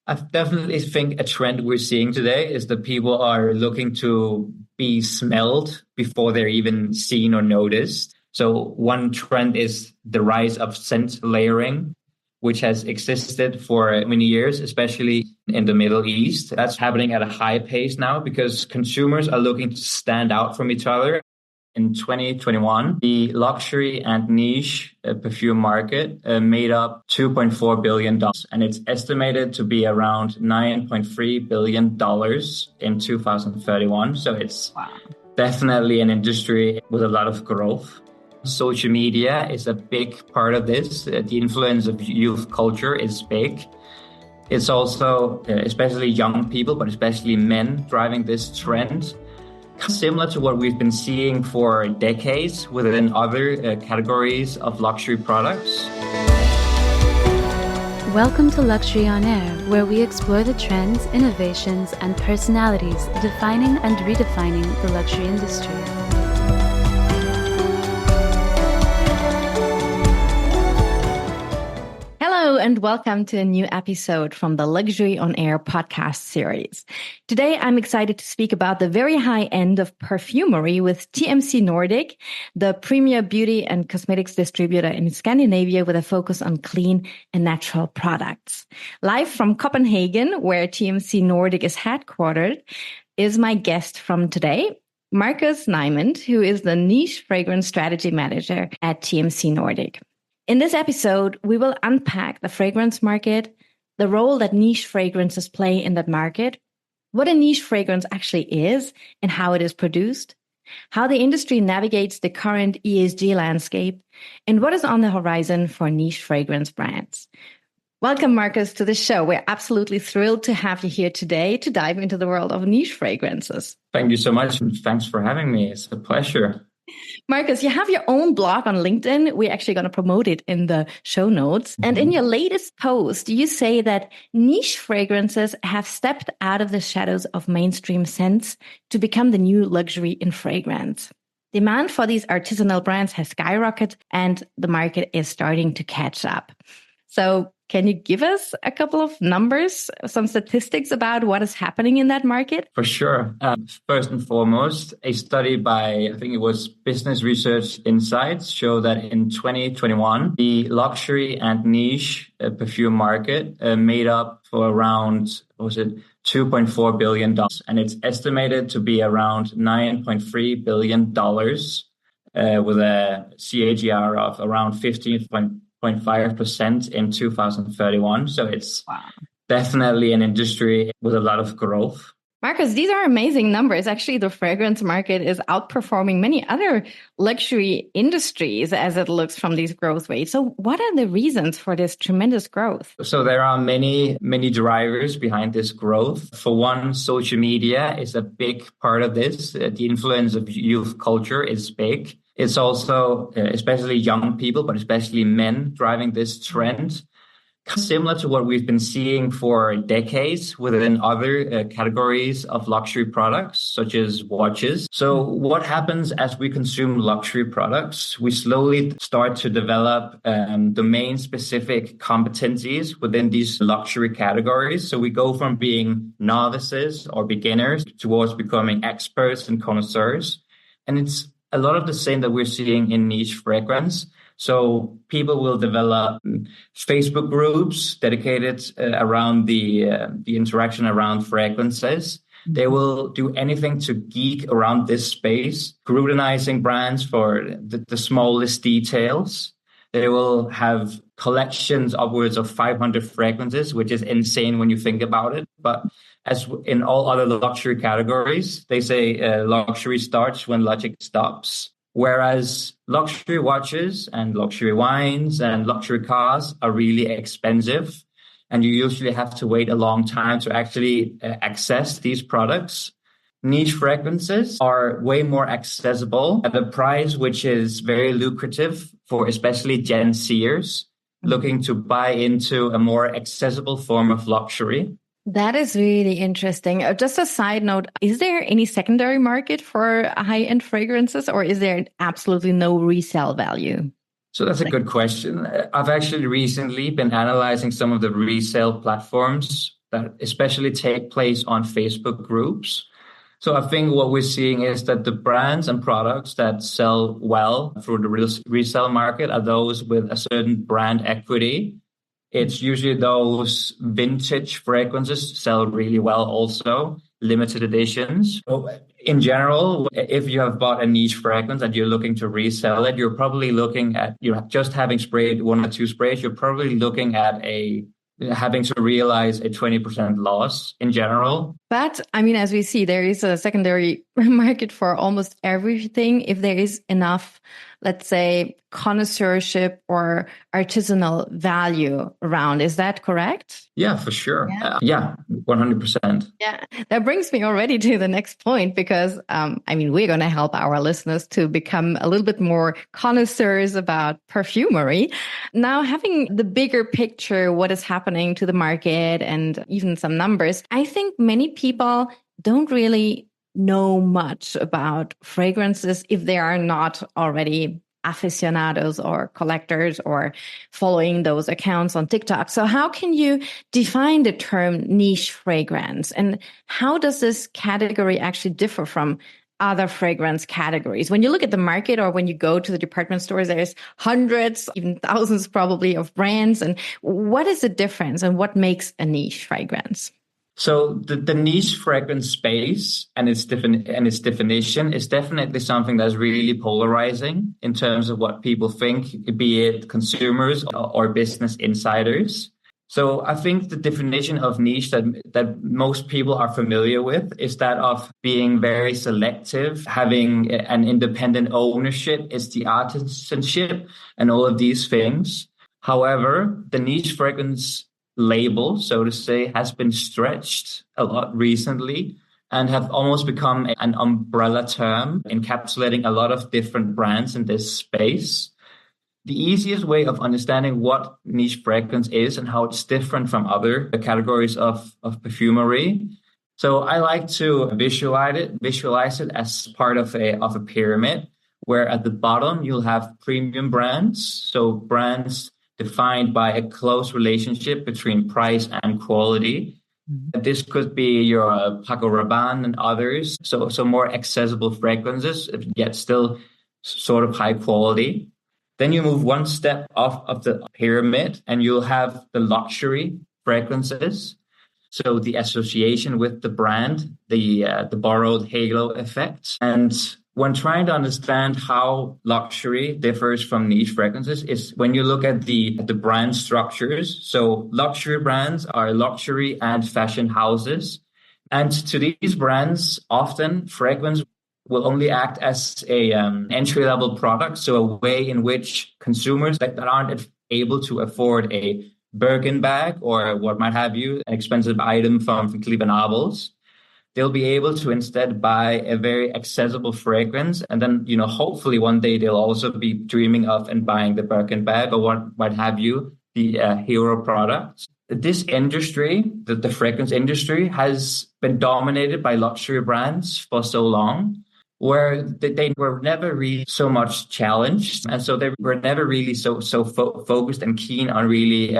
I definitely think a trend we're seeing today is that people are looking to be smelled before they're even seen or noticed. So one trend is the rise of scent layering, which has existed for many years, especially in the Middle East. That's happening at a high pace now because consumers are looking to stand out from each other. In 2021, the luxury and niche perfume market made up $2.4 billion, and it's estimated to be around $9.3 billion in 2031. So it's definitely an industry with a lot of growth. Social media is a big part of this. The influence of youth culture is big. It's also especially young people, but especially men driving this trend. Similar to what we've been seeing for decades within other categories of luxury products. Welcome to Luxury on Air, where we explore the trends, innovations, and personalities defining and redefining the luxury industry. Hello and welcome to a new episode from the Luxury on Air podcast series. Today, I'm excited to speak about the very high end of perfumery with TMC Nordic, the premier beauty and cosmetics distributor in Scandinavia with a focus on clean and natural products. Live from Copenhagen, where TMC Nordic is headquartered, is my guest from today, Marcus Nymand, who is the niche fragrance strategy manager at TMC Nordic. In this episode, we will unpack the fragrance market, the role that niche fragrances play in that market, what a niche fragrance actually is and how it is produced, how the industry navigates the current ESG landscape, and what is on the horizon for niche fragrance brands. Welcome, Marcus, to the show. We're absolutely thrilled to have you here today to dive into the world of niche fragrances. Thank you so much. Thanks for having me. It's a pleasure. Marcus, you have your own blog on LinkedIn. We're actually going to promote it in the show notes. And in your latest post, you say that niche fragrances have stepped out of the shadows of mainstream scents to become the new luxury in fragrance. Demand for these artisanal brands has skyrocketed and the market is starting to catch up. So can you give us a couple of numbers, some statistics about what is happening in that market? For sure. First and foremost, a study by, I think it was Business Research Insights, showed that in 2021, the luxury and niche perfume market made up for around, $2.4 billion. And it's estimated to be around $9.3 billion with a CAGR of around 15.5% in 2031. So it's definitely an industry with a lot of growth. Marcus, these are amazing numbers. Actually, the fragrance market is outperforming many other luxury industries as it looks from these growth rates. So what are the reasons for this tremendous growth? So there are many drivers behind this growth. For one, social media is a big part of this. The influence of youth culture is big. It's also especially young people, but especially men driving this trend. Similar to what we've been seeing for decades within other categories of luxury products, such as watches. So what happens as we consume luxury products? We slowly start to develop domain-specific competencies within these luxury categories. So we go from being novices or beginners towards becoming experts and connoisseurs. And it's a lot of the same that we're seeing in niche fragrance. So people will develop Facebook groups dedicated around the interaction around fragrances. They will do anything to geek around this space, scrutinizing brands for the smallest details. They will have collections upwards of 500 fragrances, which is insane when you think about it. But as in all other luxury categories, they say luxury starts when logic stops. Whereas luxury watches and luxury wines and luxury cars are really expensive, and you usually have to wait a long time to actually access these products. Niche fragrances are way more accessible at a price which is very lucrative for especially Gen Zers looking to buy into a more accessible form of luxury. That is really interesting. Just a side note, is there any secondary market for high-end fragrances, or is there absolutely no resale value? So that's a good question. I've actually recently been analyzing some of the resale platforms that especially take place on Facebook groups. So I think what we're seeing is that the brands and products that sell well through the resale market are those with a certain brand equity. It's usually those vintage fragrances sell really well also, limited editions. So in general, if you have bought a niche fragrance and you're looking to resell it, you're probably looking at, you're just having sprayed 1 or 2 sprays, you're probably looking at having to realize a 20% loss in general. But I mean, as we see, there is a secondary market for almost everything if there is enough, let's say, connoisseurship or artisanal value around. Is that correct? Yeah, for sure. Yeah, 100%. Yeah, that brings me already to the next point because, I mean, we're going to help our listeners to become a little bit more connoisseurs about perfumery. Now, having the bigger picture, what is happening to the market and even some numbers, I think many people don't really know much about fragrances if they are not already aficionados or collectors or following those accounts on TikTok. So how can you define the term niche fragrance? And how does this category actually differ from other fragrance categories? When you look at the market or when you go to the department stores, there's hundreds, even thousands probably of brands. And what is the difference and what makes a niche fragrance? So the niche fragrance space and its definition is definitely something that's really polarizing in terms of what people think, be it consumers or business insiders. So I think the definition of niche that most people are familiar with is that of being very selective, having an independent ownership, it's the artisanship and all of these things. However, the niche fragrance label, so to say, has been stretched a lot recently and have almost become an umbrella term encapsulating a lot of different brands in this space. The easiest way of understanding what niche fragrance is and how it's different from other categories of perfumery. So I like to visualize it as part of a pyramid, where at the bottom you'll have premium brands, so brands defined by a close relationship between price and quality. Mm-hmm. This could be your Paco Rabanne and others, so more accessible fragrances, yet still sort of high quality. Then you move one step off of the pyramid and you'll have the luxury fragrances. So the association with the brand, the borrowed halo effect. And when trying to understand how luxury differs from niche fragrances is when you look at the brand structures. So luxury brands are luxury and fashion houses. And to these brands, often fragrance will only act as a entry-level product. So a way in which consumers that aren't able to afford a Birkin bag or what might have you, an expensive item from Cleveland Novels, they'll be able to instead buy a very accessible fragrance. And then, hopefully one day they'll also be dreaming of and buying the Birkin bag or what might have you, the hero product. This industry, the fragrance industry, has been dominated by luxury brands for so long, where they were never really so much challenged. And so they were never really so focused and keen on really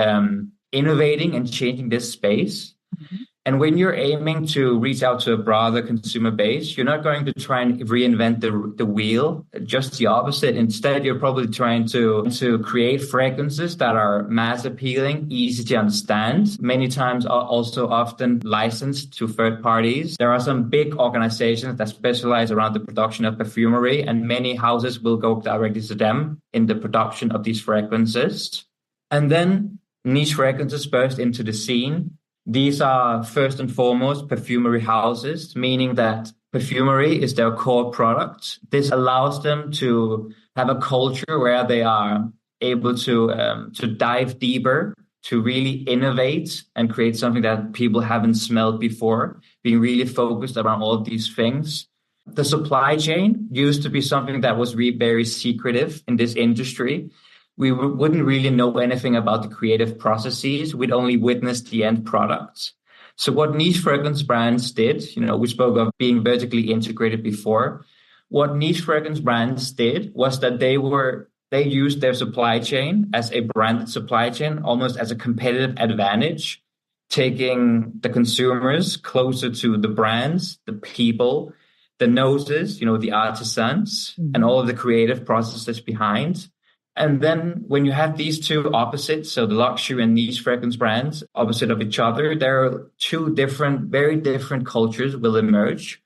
innovating and changing this space. Mm-hmm. And when you're aiming to reach out to a broader consumer base, you're not going to try and reinvent the wheel, just the opposite. Instead, you're probably trying to create fragrances that are mass appealing, easy to understand, many times are also often licensed to third parties. There are some big organizations that specialize around the production of perfumery, and many houses will go directly to them in the production of these fragrances. And then niche fragrances burst into the scene. These are first and foremost perfumery houses, meaning that perfumery is their core product. This allows them to have a culture where they are able to dive deeper, to really innovate and create something that people haven't smelled before, being really focused around all of these things. The supply chain used to be something that was very secretive in this industry. We wouldn't really know anything about the creative processes. We'd only witness the end products. So what niche fragrance brands did, we spoke of being vertically integrated before. What niche fragrance brands did was that they used their supply chain as a branded supply chain, almost as a competitive advantage. taking the consumers closer to the brands, the people, the noses, the artisans, and all of the creative processes behind. And then when you have these two opposites, so the luxury and niche fragrance brands opposite of each other, there are two different, very different cultures will emerge.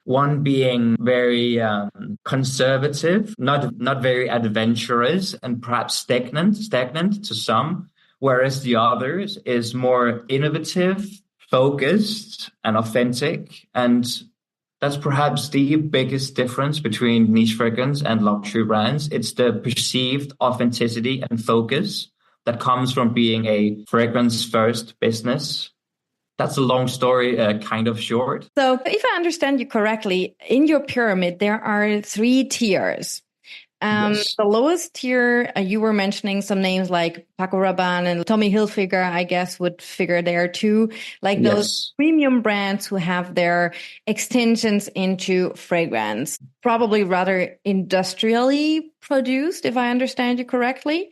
One being very conservative, not very adventurous, and perhaps stagnant to some, whereas the others is more innovative, focused, and authentic. And that's perhaps the biggest difference between niche fragrance and luxury brands. It's the perceived authenticity and focus that comes from being a fragrance first business. That's a long story, kind of short. So if I understand you correctly, in your pyramid, there are 3 tiers. Yes. The lowest tier, you were mentioning some names like Paco Rabanne and Tommy Hilfiger, I guess, would figure there too. Like those premium brands who have their extensions into fragrance, probably rather industrially produced, if I understand you correctly.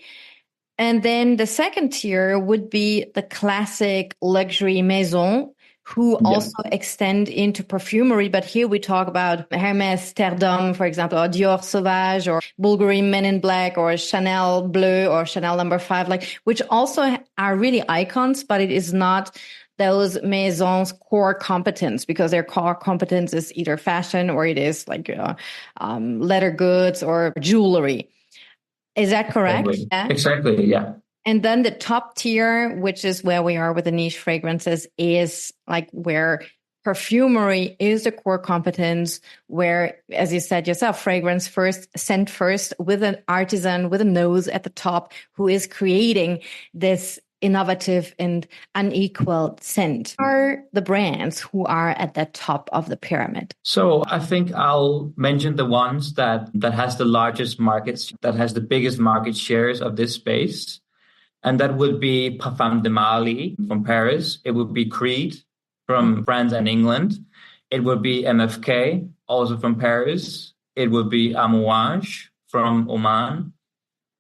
And then the second tier would be the classic luxury maison who also extend into perfumery. But here we talk about Hermès Terre d'Homme, for example, or Dior Sauvage, or Bulgari Men in Black, or Chanel Bleu, or Chanel No. 5, which also are really icons, but it is not those maisons' core competence, because their core competence is either fashion or it is leather goods or jewelry. Is that correct? Exactly, yeah. And then the top tier, which is where we are with the niche fragrances, is where perfumery is the core competence, where, as you said yourself, fragrance first, scent first, with an artisan with a nose at the top who is creating this innovative and unequal scent. Are the brands who are at the top of the pyramid? So I think I'll mention the ones that has the largest markets, that has the biggest market shares of this space. And that would be Parfum de Marly from Paris. It would be Creed from France and England. It would be MFK, also from Paris. It would be Amouage from Oman.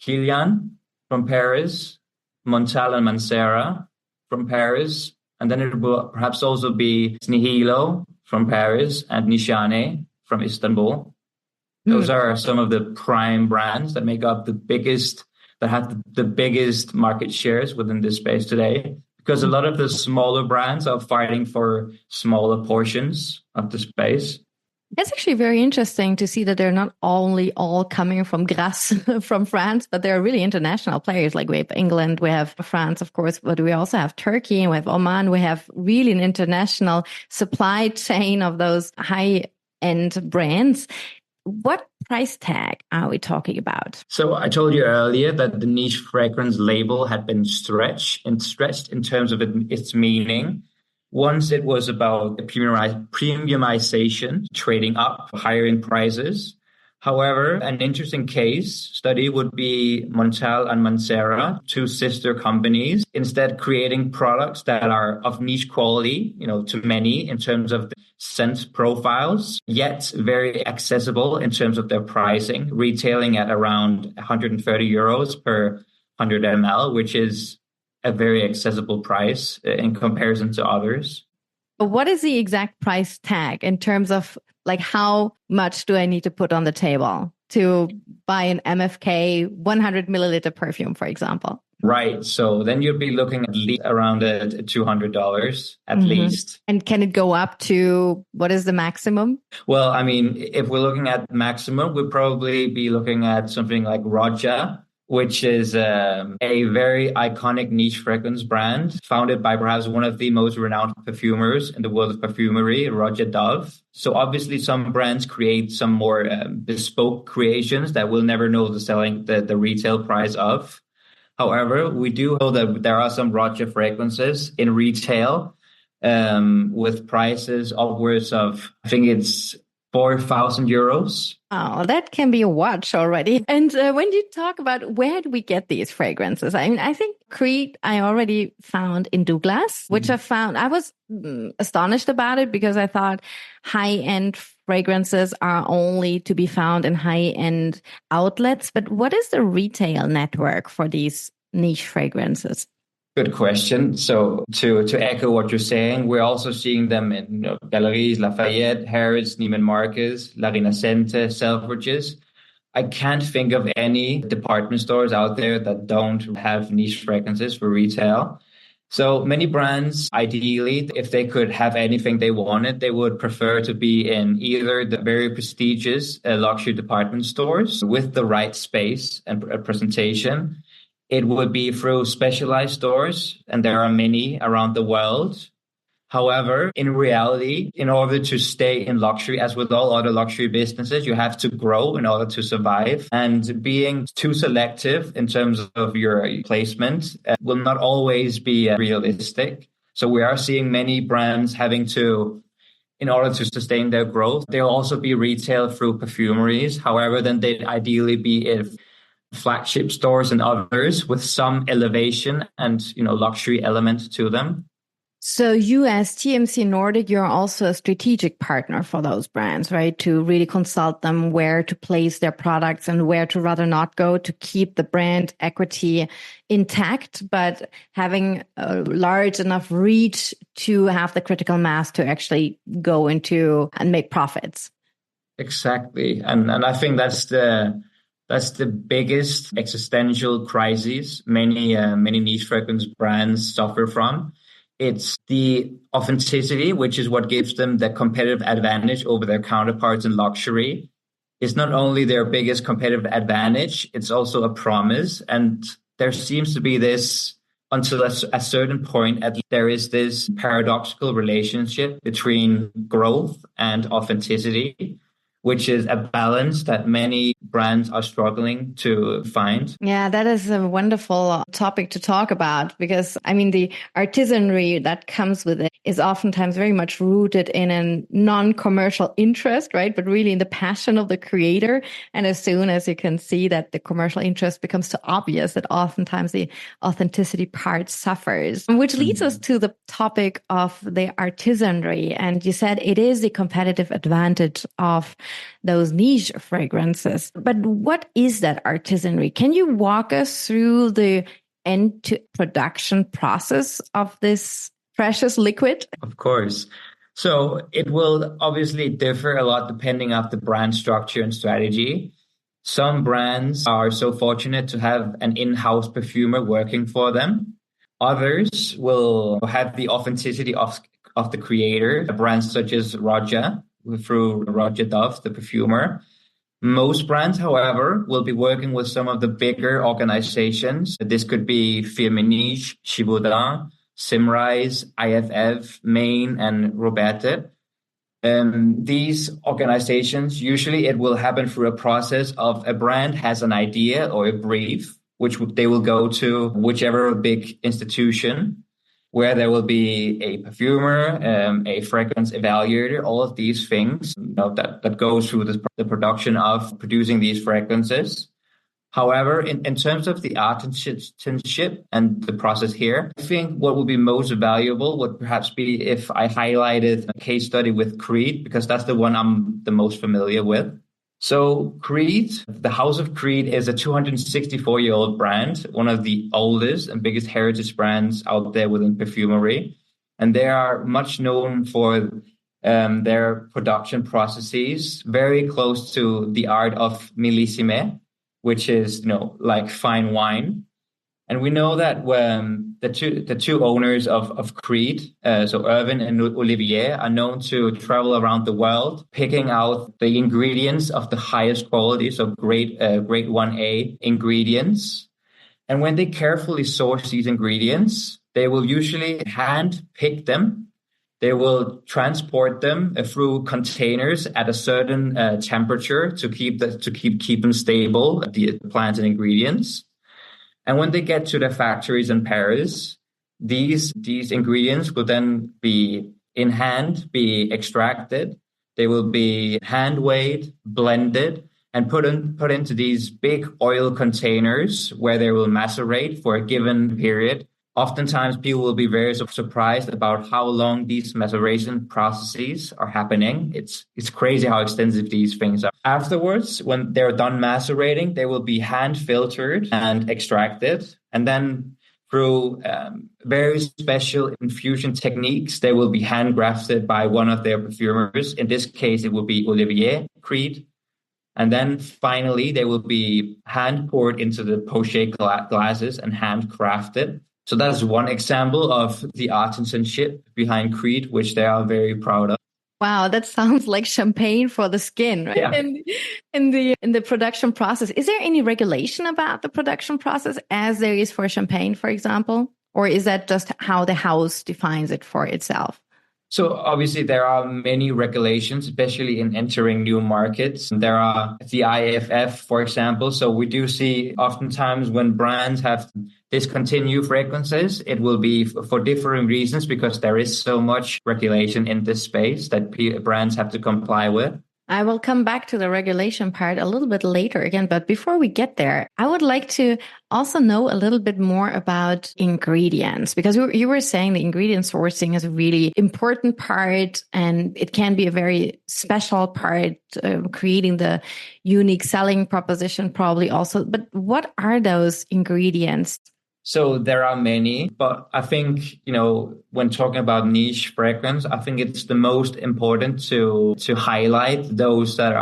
Kilian from Paris. Montal and Mancera from Paris. And then it will perhaps also be Snihilo from Paris and Nishane from Istanbul. Those are some of the prime brands that make up that have the biggest market shares within this space today, because a lot of the smaller brands are fighting for smaller portions of the space. It's actually very interesting to see that they're not only all coming from Grasse from France, but they're really international players. Like we have England, we have France, of course, but we also have Turkey and we have Oman. We have really an international supply chain of those high-end brands. What price tag are we talking about? So I told you earlier that the niche fragrance label had been stretched in terms of its meaning. Once it was about premiumization, trading up, higher in prices. However, an interesting case study would be Montal and Mancera, 2 sister companies, instead creating products that are of niche quality, to many in terms of the scent profiles, yet very accessible in terms of their pricing, retailing at around 130 euros per 100 ml, which is a very accessible price in comparison to others. What is the exact price tag in terms of how much do I need to put on the table to buy an MFK 100 milliliter perfume, for example? Right. So then you'd be looking at least around $200 at least. And can it go up to, what is the maximum? Well, I mean, if we're looking at maximum, we'd probably be looking at something like Roja, which is a very iconic niche fragrance brand founded by perhaps one of the most renowned perfumers in the world of perfumery, Roger Dove. So obviously some brands create some more bespoke creations that we'll never know the retail price of. However, we do know that there are some Roger fragrances in retail with prices upwards of, I think it's 4,000 euros. Oh, that can be a watch already. And when you talk about where do we get these fragrances? I mean, I think Creed, I already found in Douglas, which I was astonished about it because I thought high-end fragrances are only to be found in high-end outlets. But what is the retail network for these niche fragrances? Good question. So to echo what you're saying, we're also seeing them in Galeries, Lafayette, Harrods, Neiman Marcus, La Rinascente, Selfridges. I can't think of any department stores out there that don't have niche fragrances for retail. So many brands, ideally, if they could have anything they wanted, they would prefer to be in either the very prestigious luxury department stores with the right space and presentation. It would be through specialized stores, and there are many around the world. However, in reality, in order to stay in luxury, as with all other luxury businesses, you have to grow in order to survive. And being too selective in terms of your placement will not always be realistic. So we are seeing many brands having to, in order to sustain their growth, they'll also be retail through perfumeries. However, then they'd ideally be if flagship stores and others with some elevation and luxury element to them. So you as TMC Nordic, you're also a strategic partner for those brands, right? To really consult them where to place their products and where to rather not go to keep the brand equity intact, but having a large enough reach to have the critical mass to actually go into and make profits. Exactly. And I think that's the biggest existential crisis many niche fragrance brands suffer from. It's the authenticity, which is what gives them the competitive advantage over their counterparts in luxury. It's not only their biggest competitive advantage, it's also a promise. And there seems to be this, until a certain point, there is this paradoxical relationship between growth and authenticity, which is a balance that many brands are struggling to find. Yeah, that is a wonderful topic to talk about because, the artisanry that comes with it is oftentimes very much rooted in a non-commercial interest, right? But really in the passion of the creator. And as soon as you can see that the commercial interest becomes too obvious, that oftentimes the authenticity part suffers, which leads us to the topic of the artisanry. And you said it is the competitive advantage of those niche fragrances. But what is that artisanry? Can you walk us through the end-to production process of this precious liquid? Of course. So it will obviously differ a lot depending on the brand structure and strategy. Some brands are so fortunate to have an in-house perfumer working for them. Others will have the authenticity of the creator, brands such as Roger, through Roger Dove, the perfumer. Most brands, however, will be working with some of the bigger organizations. This could be Firmenich, Givaudan, Simrise, IFF, Maine, and Robertet. These organizations, usually it will happen through a process of a brand has an idea or a brief, which they will go to whichever big institution, where there will be a perfumer, a fragrance evaluator, all of these things that goes through the production of producing these fragrances. However, in terms of the artisanship and the process here, I think what would be most valuable would perhaps be if I highlighted a case study with Creed, because that's the one I'm the most familiar with. So Creed, the House of Creed is a 264-year-old brand, one of the oldest and biggest heritage brands out there within perfumery. And they are much known for their production processes, very close to the art of millésime, which is, like fine wine. And we know that when the two owners of Creed, so Irvin and Olivier, are known to travel around the world, picking out the ingredients of the highest quality, so grade 1A ingredients. And when they carefully source these ingredients, they will usually hand pick them. They will transport them through containers at a certain temperature to keep them stable, the plants and ingredients. And when they get to the factories in Paris, these ingredients will then be be extracted. They will be hand weighed, blended, and put into these big oil containers where they will macerate for a given period. Oftentimes, people will be very surprised about how long these maceration processes are happening. It's crazy how extensive these things are. Afterwards, when they're done macerating, they will be hand filtered and extracted. And then through very special infusion techniques. They will be handcrafted by one of their perfumers. In this case, it will be Olivier Creed. And then finally, they will be hand poured into the pochette glasses and handcrafted. So that's one example of the artisanship behind Creed, which they are very proud of. Wow, that sounds like champagne for the skin, right? Yeah. In the production process. Is there any regulation about the production process as there is for champagne, for example? Or is that just how the house defines it for itself? So obviously there are many regulations, especially in entering new markets. There are the IFF, for example. So we do see oftentimes when brands have discontinued fragrances, it will be for different reasons because there is so much regulation in this space that brands have to comply with. I will come back to the regulation part a little bit later again, but before we get there, I would like to also know a little bit more about ingredients, because you were saying the ingredient sourcing is a really important part and it can be a very special part, creating the unique selling proposition probably also. But what are those ingredients? So there are many, but I think, when talking about niche fragrance, I think it's the most important to highlight those that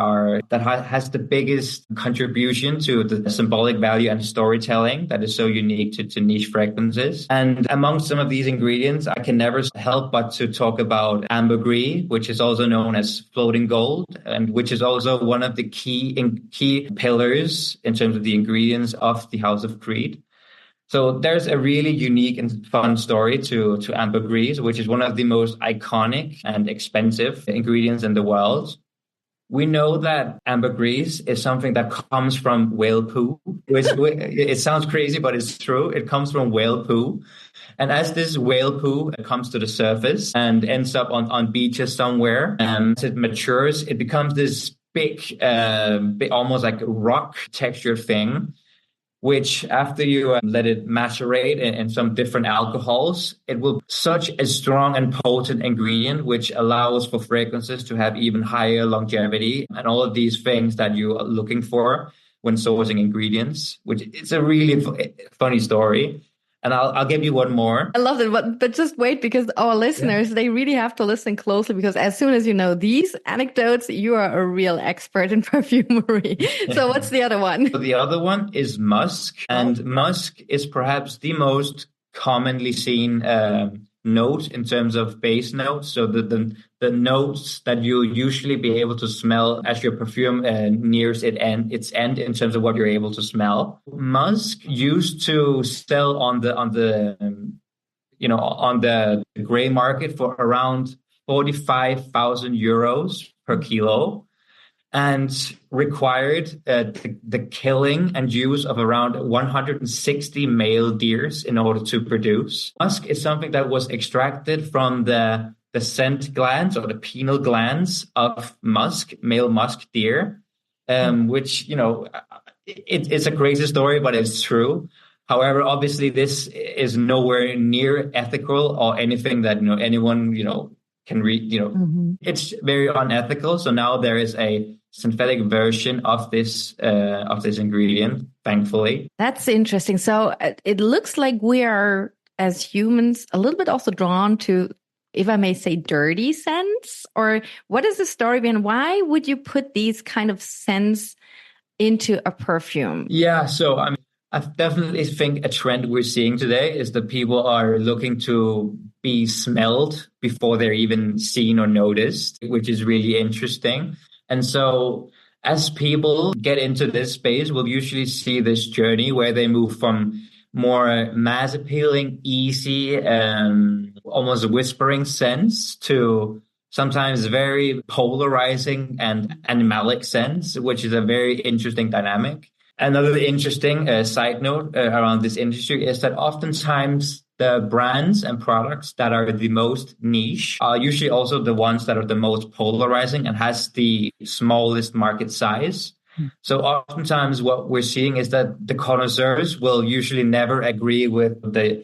has the biggest contribution to the symbolic value and storytelling that is so unique to niche fragrances. And among some of these ingredients, I can never help but to talk about ambergris, which is also known as floating gold, and which is also one of the key pillars in terms of the ingredients of the House of Creed. So there's a really unique and fun story to ambergris, which is one of the most iconic and expensive ingredients in the world. We know that ambergris is something that comes from whale poo, which it sounds crazy, but it's true. It comes from whale poo. And as this whale poo comes to the surface and ends up on beaches somewhere, as it matures, it becomes this big, almost like a rock textured thing, which after you let it macerate in some different alcohols, it will be such a strong and potent ingredient, which allows for fragrances to have even higher longevity and all of these things that you are looking for when sourcing ingredients, which it's a really funny story. And I'll give you one more. I love it, but just wait, because our listeners, they really have to listen closely, because as soon as you know these anecdotes, you are a real expert in perfumery. So what's the other one? So the other one is musk. And musk is perhaps the most commonly seen note in terms of base notes. So the notes that you usually be able to smell as your perfume nears its end in terms of what you're able to smell. Musk used to sell on the gray market for around 45,000 euros per kilo, and required the killing and use of around 160 male deers in order to produce. Musk is something that was extracted from the scent glands or the pineal glands of male musk deer, which, it's a crazy story, but it's true. However, obviously, this is nowhere near ethical or anything that anyone can read. It's very unethical. So now there is a synthetic version of this ingredient, thankfully. That's interesting. So it looks like we are, as humans, a little bit also drawn to, if I may say, dirty scents. Or what is the story behind why would you put these kind of scents into a perfume? Yeah, so I definitely think a trend we're seeing today is that people are looking to be smelled before they're even seen or noticed, which is really interesting. And so as people get into this space, we'll usually see this journey where they move from more mass appealing, easy, almost whispering scents to sometimes very polarizing and animalic scents, which is a very interesting dynamic. Another interesting side note around this industry is that oftentimes the brands and products that are the most niche are usually also the ones that are the most polarizing and has the smallest market size. So oftentimes what we're seeing is that the connoisseurs will usually never agree with the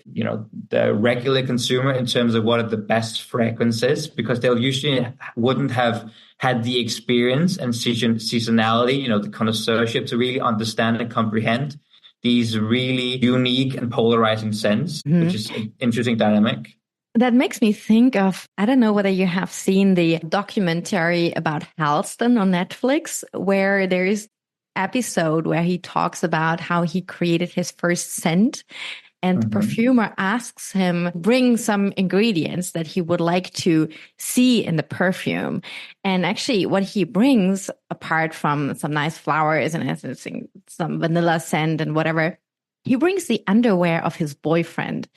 regular consumer in terms of what are the best fragrances, because they'll usually wouldn't have had the experience and seasonality, the connoisseurship to really understand and comprehend these really unique and polarizing scents, which is an interesting dynamic. That makes me think of, I don't know whether you have seen the documentary about Halston on Netflix, where there is episode where he talks about how he created his first scent. And the perfumer asks him, bring some ingredients that he would like to see in the perfume. And actually what he brings, apart from some nice flowers and some vanilla scent and whatever, he brings the underwear of his boyfriend.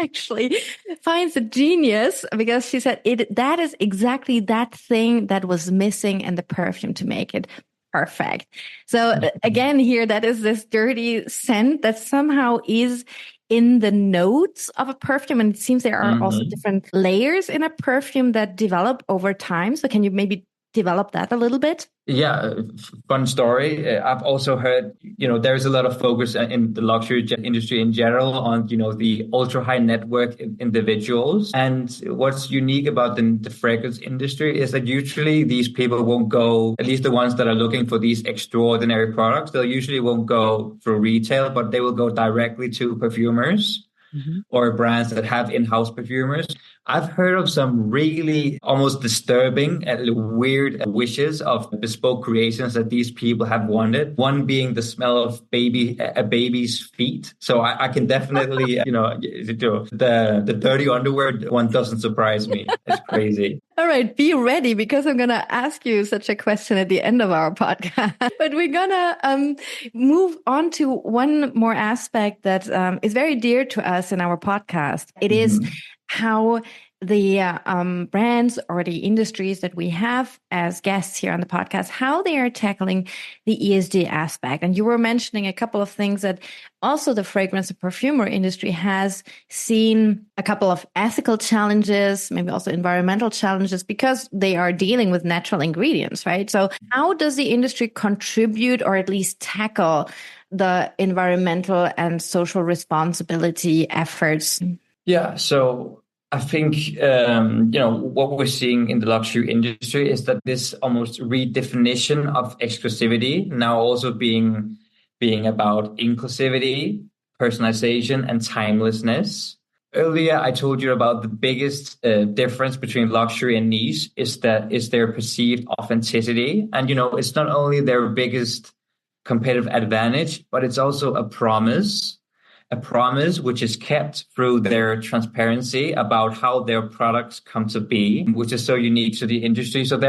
Actually finds a genius, because she said that is exactly that thing that was missing in the perfume to make it perfect. So again, here, that is this dirty scent that somehow is in the notes of a perfume. And it seems there are also different layers in a perfume that develop over time. So can you maybe develop that a little bit? Yeah, fun story. I've also heard, there's a lot of focus in the luxury industry in general on, the ultra high net worth individuals. And what's unique about the fragrance industry is that usually these people won't go, at least the ones that are looking for these extraordinary products, they usually won't go through retail, but they will go directly to perfumers. Or brands that have in-house perfumers. I've heard of some really almost disturbing and weird wishes of bespoke creations that these people have wanted. One being the smell of a baby's feet. So I can definitely, the dirty underwear one doesn't surprise me. It's crazy. All right, be ready, because I'm going to ask you such a question at the end of our podcast. But we're going to move on to one more aspect that is very dear to us in our podcast. It is how the brands or the industries that we have as guests here on the podcast, how they are tackling the ESG aspect. And you were mentioning a couple of things that also the fragrance and perfumery industry has seen a couple of ethical challenges, maybe also environmental challenges, because they are dealing with natural ingredients, right? So how does the industry contribute, or at least tackle, the environmental and social responsibility efforts? Yeah, so I think, what we're seeing in the luxury industry is that this almost redefinition of exclusivity now also being about inclusivity, personalization, and timelessness. Earlier, I told you about the biggest difference between luxury and niche is their perceived authenticity. And, it's not only their biggest competitive advantage, but it's also a promise which is kept through their transparency about how their products come to be, which is so unique to the industry. So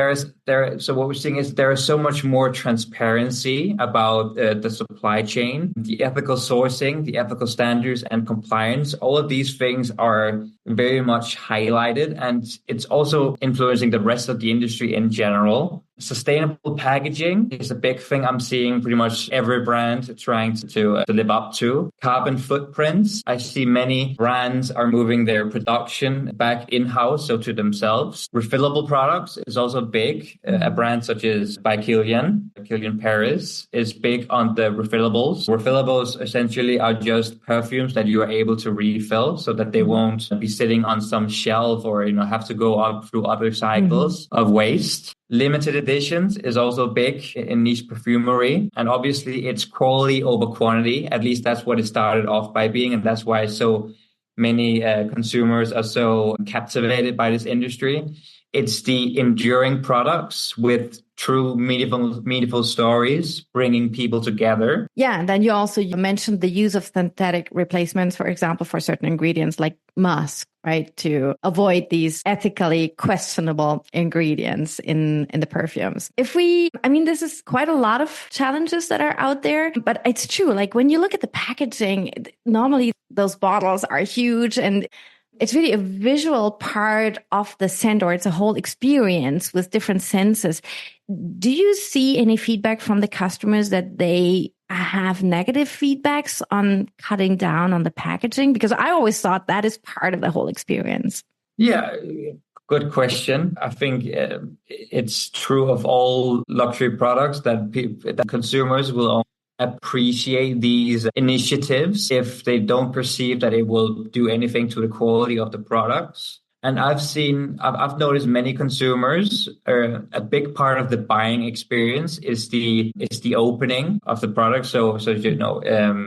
so what we're seeing is there is so much more transparency about the supply chain, the ethical sourcing, the ethical standards and compliance. All of these things are very much highlighted, and it's also influencing the rest of the industry in general. Sustainable packaging is a big thing I'm seeing pretty much every brand trying to live up to. Carbon footprints. I see many brands are moving their production back in-house, so to themselves. Refillable products is also big. A brand such as by Kilian Paris is big on the refillables. Refillables essentially are just perfumes that you are able to refill so that they won't be sitting on some shelf or, have to go up through other cycles of waste. Limited editions is also big in niche perfumery. And obviously it's quality over quantity. At least that's what it started off by being. And that's why so many consumers are so captivated by this industry. It's the enduring products with true meaningful stories, bringing people together. Yeah, and then you also mentioned the use of synthetic replacements, for example, for certain ingredients like musk, right? To avoid these ethically questionable ingredients in the perfumes. This is quite a lot of challenges that are out there, but it's true. Like when you look at the packaging, normally those bottles are huge, and it's really a visual part of the scent, or it's a whole experience with different senses. Do you see any feedback from the customers that they have negative feedbacks on cutting down on the packaging? Because I always thought that is part of the whole experience. Yeah, good question. I think it's true of all luxury products that consumers will appreciate these initiatives if they don't perceive that it will do anything to the quality of the products. And I've noticed many consumers, a big part of the buying experience is the opening of the product. So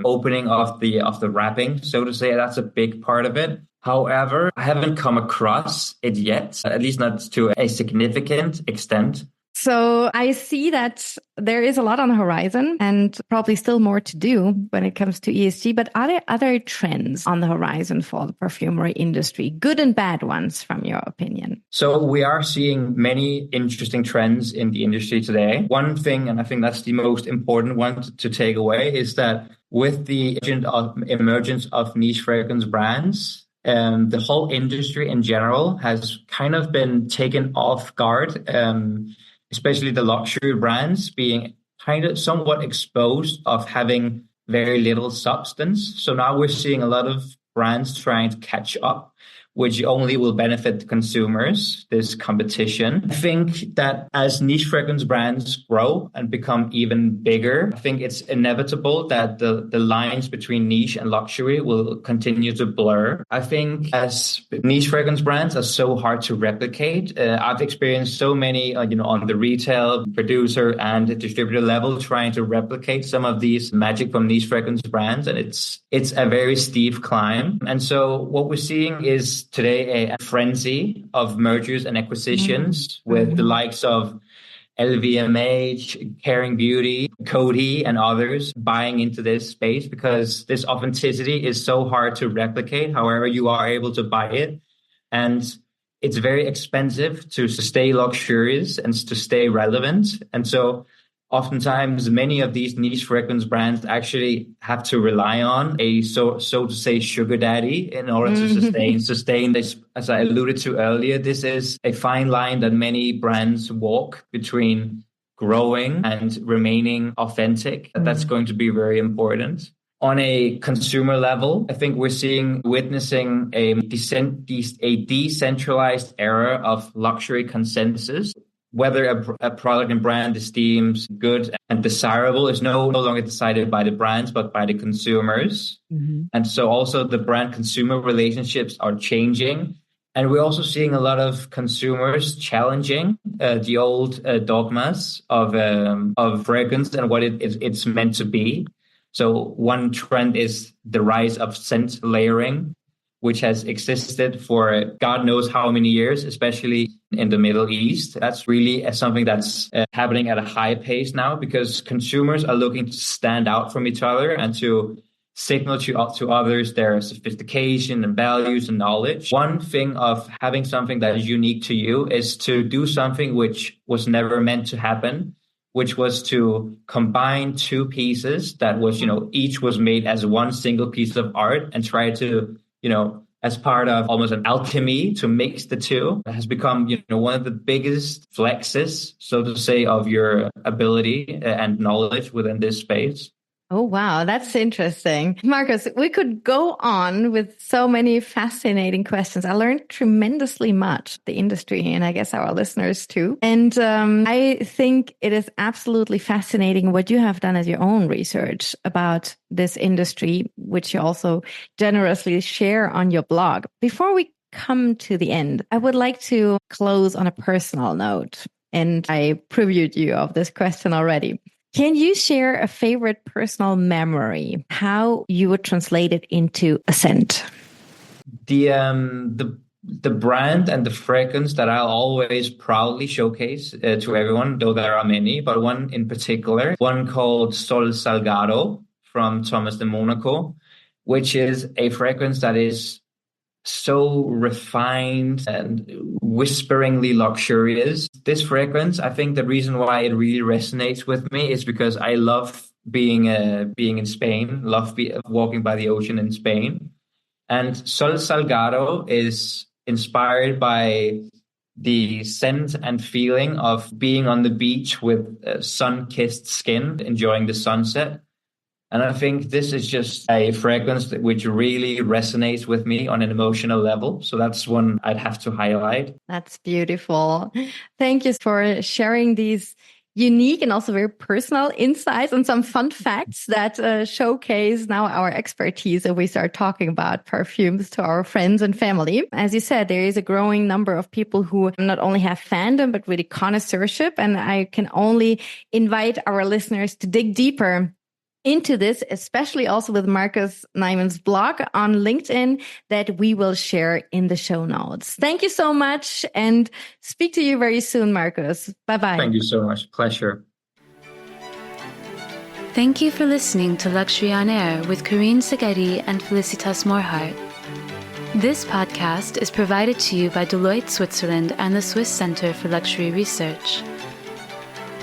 opening of the wrapping, so to say, that's a big part of it. However, I haven't come across it yet, at least not to a significant extent. So I see that there is a lot on the horizon and probably still more to do when it comes to ESG. But are there other trends on the horizon for the perfumery industry, good and bad ones, from your opinion? So we are seeing many interesting trends in the industry today. One thing, and I think that's the most important one to take away, is that with the emergence of niche fragrance brands, the whole industry in general has kind of been taken off guard. Especially the luxury brands being kind of somewhat exposed of having very little substance. So now we're seeing a lot of brands trying to catch up, which only will benefit the consumers, this competition. I think that as niche fragrance brands grow and become even bigger, I think it's inevitable that the lines between niche and luxury will continue to blur. I think as niche fragrance brands are so hard to replicate, I've experienced so many, on the retail, producer and distributor level trying to replicate some of these magic from niche fragrance brands. And it's a very steep climb. And so what we're seeing is today a frenzy of mergers and acquisitions with the likes of LVMH, Caring Beauty, Coty, and others buying into this space because this authenticity is so hard to replicate. However, you are able to buy it. And it's very expensive to stay luxurious and to stay relevant. And so oftentimes, many of these niche fragrance brands actually have to rely on a so to say sugar daddy in order to sustain this. As I alluded to earlier, this is a fine line that many brands walk between growing and remaining authentic. That's going to be very important. On a consumer level, I think we're witnessing a decentralized era of luxury consensus. Whether a product and brand is deemed good and desirable is no longer decided by the brands, but by the consumers. And so also the brand consumer relationships are changing. And we're also seeing a lot of consumers challenging the old dogmas of fragrance and what it's meant to be. So one trend is the rise of scent layering, which has existed for God knows how many years, especially in the Middle East. That's really something that's happening at a high pace now because consumers are looking to stand out from each other and to signal to others their sophistication and values and knowledge. One thing of having something that is unique to you is to do something which was never meant to happen, which was to combine two pieces that was, each was made as one single piece of art and try to as part of almost an alchemy to mix the two. It has become, one of the biggest flexes, so to say, of your ability and knowledge within this space. Oh, wow. That's interesting. Marcus, we could go on with so many fascinating questions. I learned tremendously much, the industry, and I guess our listeners too. And I think it is absolutely fascinating what you have done as your own research about this industry, which you also generously share on your blog. Before we come to the end, I would like to close on a personal note. And I previewed you of this question already. Can you share a favorite personal memory, how you would translate it into a scent? The brand and the fragrance that I'll always proudly showcase to everyone, though there are many, but one in particular, one called Sol Salgado from Thomas de Monaco, which is a fragrance that is so refined and whisperingly luxurious. This fragrance, I think the reason why it really resonates with me is because I love being in Spain, walking by the ocean in Spain. And Sol Salgado is inspired by the scent and feeling of being on the beach with sun-kissed skin, enjoying the sunset. And I think this is just a fragrance which really resonates with me on an emotional level. So that's one I'd have to highlight. That's beautiful. Thank you for sharing these unique and also very personal insights and some fun facts that showcase now our expertise if we start talking about perfumes to our friends and family. As you said, there is a growing number of people who not only have fandom, but really connoisseurship. And I can only invite our listeners to dig deeper into this, especially also with Marcus Nymand's blog on LinkedIn that we will share in the show notes. Thank you so much and speak to you very soon, Marcus. Bye-bye. Thank you so much. Pleasure. Thank you for listening to Luxury on Air with Corinne Seghetti and Felicitas Morhart. This podcast is provided to you by Deloitte Switzerland and the Swiss Center for Luxury Research.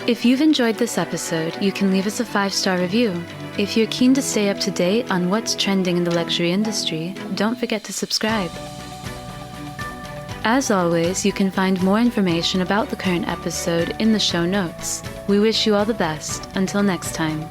If you've enjoyed this episode, you can leave us a 5-star review. If you're keen to stay up to date on what's trending in the luxury industry, don't forget to subscribe. As always, you can find more information about the current episode in the show notes. We wish you all the best. Until next time.